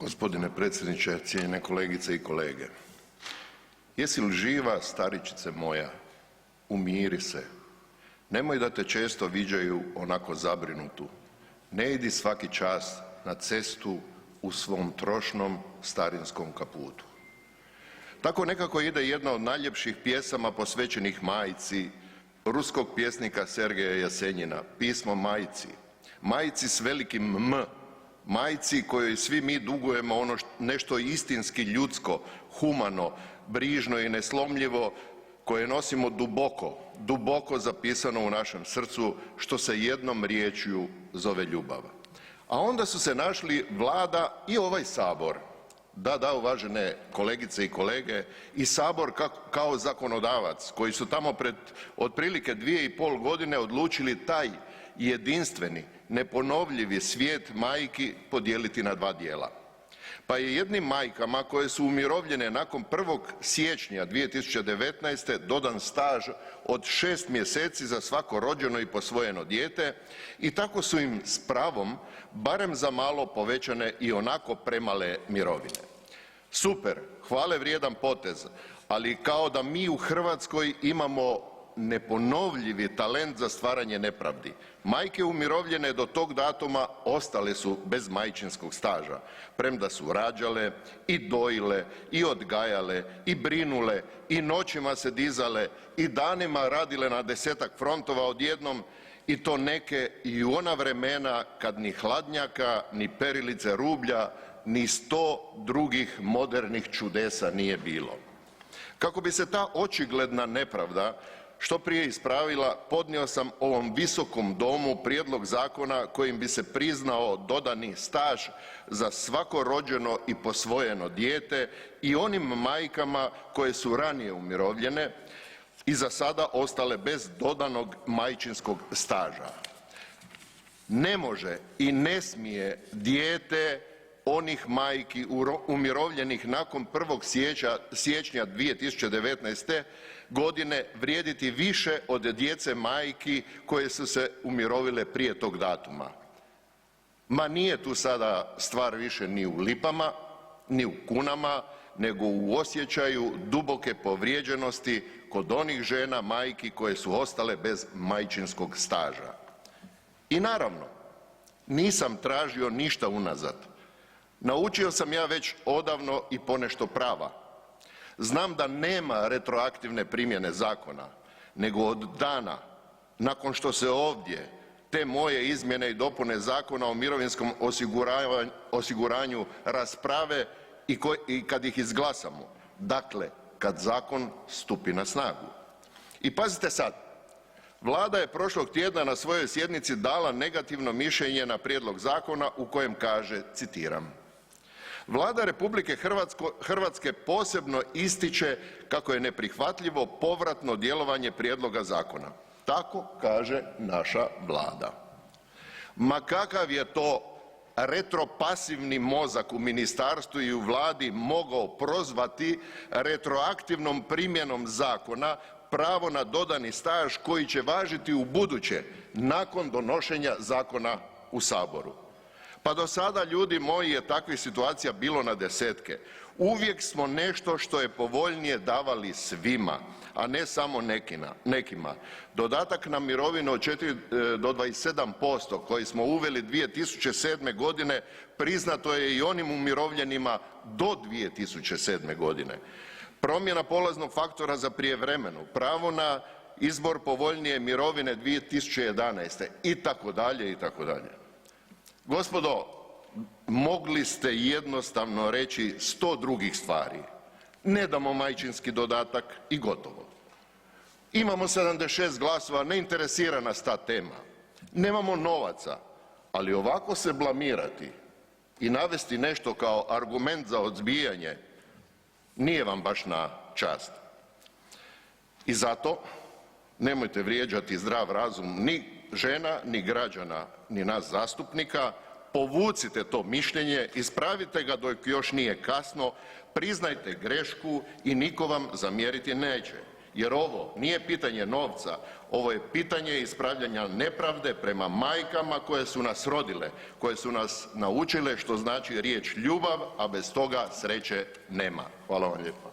Gospodine predsjedniče, cijenjene kolegice i kolege. Jesi li živa staričice moja, umiri se, nemoj da te često viđaju onako zabrinutu, ne idi svaki čas na cestu u svom trošnom starinskom kaputu. Tako nekako ide jedna od najljepših pjesama posvećenih majci ruskog pjesnika Sergeja Jesenjina, Pismo majci, majci s velikim M, majci kojoj svi mi dugujemo ono nešto istinski ljudsko, humano, brižno i neslomljivo koje nosimo duboko, duboko zapisano u našem srcu što se jednom riječju zove ljubav. A onda su se našli Vlada i ovaj Sabor, da uvažene kolegice i kolege, i Sabor kao zakonodavac koji su tamo pred otprilike 2,5 godine odlučili taj jedinstveni, neponovljivi svijet majki podijeliti na dva dijela. Pa je jednim majkama koje su umirovljene nakon 1. siječnja 2019. dodan staž od 6 mjeseci za svako rođeno i posvojeno dijete i tako su im s pravom barem za malo povećane i onako premale mirovine. Super, hvale vrijedan potez, ali kao da mi u Hrvatskoj imamo neponovljivi talent za stvaranje nepravdi. Majke umirovljene do tog datuma ostale su bez majčinskog staža, premda su rađale i dojile i odgajale i brinule i noćima se dizale i danima radile na 10-tak frontova odjednom i to neke i u ona vremena kad ni hladnjaka, ni perilice rublja, ni 100 drugih modernih čudesa nije bilo. Kako bi se ta očigledna nepravda što prije ispravila, podnio sam ovom Visokom domu prijedlog zakona kojim bi se priznao dodani staž za svako rođeno i posvojeno dijete i onim majkama koje su ranije umirovljene i za sada ostale bez dodanog majčinskog staža. Ne može i ne smije dijete onih majki umirovljenih nakon 1. siječnja 2019. godine vrijediti više od djece majki koje su se umirovile prije tog datuma. Ma nije tu sada stvar više ni u lipama, ni u kunama, nego u osjećaju duboke povrijeđenosti kod onih žena majki koje su ostale bez majčinskog staža. I naravno, nisam tražio ništa unazad. Naučio sam ja već odavno i ponešto prava. Znam da nema retroaktivne primjene zakona, nego od dana nakon što se ovdje te moje izmjene i dopune Zakona o mirovinskom osiguranju rasprave i kad ih izglasamo, dakle kad zakon stupi na snagu. I pazite sad, Vlada je prošlog tjedna na svojoj sjednici dala negativno mišljenje na prijedlog zakona u kojem kaže, citiram: Vlada RH posebno ističe kako je neprihvatljivo povratno djelovanje prijedloga zakona. Tako kaže naša Vlada. Ma kakav je to retropasivni mozak u ministarstvu i u Vladi mogao prozvati retroaktivnom primjenom zakona pravo na dodani staž koji će važiti ubuduće nakon donošenja zakona u Saboru? Pa do sada, ljudi moji, je takvih situacija bilo na desetke. Uvijek smo nešto što je povoljnije davali svima, a ne samo nekima. Dodatak na mirovinu od 4 do 27% koji smo uveli 2007. godine priznato je i onim umirovljenima do 2007. godine. Promjena polaznog faktora za prijevremenu, pravo na izbor povoljnije mirovine 2011. itd., itd. Gospodo, mogli ste jednostavno reći 100 drugih stvari. Ne damo majčinski dodatak i gotovo. Imamo 76 glasova, ne interesira nas ta tema. Nemamo novaca, ali ovako se blamirati i navesti nešto kao argument za odbijanje nije vam baš na čast. I zato nemojte vrijeđati zdrav razum ni žena, ni građana, ni nas zastupnika, povucite to mišljenje, ispravite ga dok još nije kasno, priznajte grešku i niko vam zamjeriti neće. jer ovo nije pitanje novca, ovo je pitanje ispravljanja nepravde prema majkama koje su nas rodile, koje su nas naučile što znači riječ ljubav, a bez toga sreće nema. Hvala vam lijepa.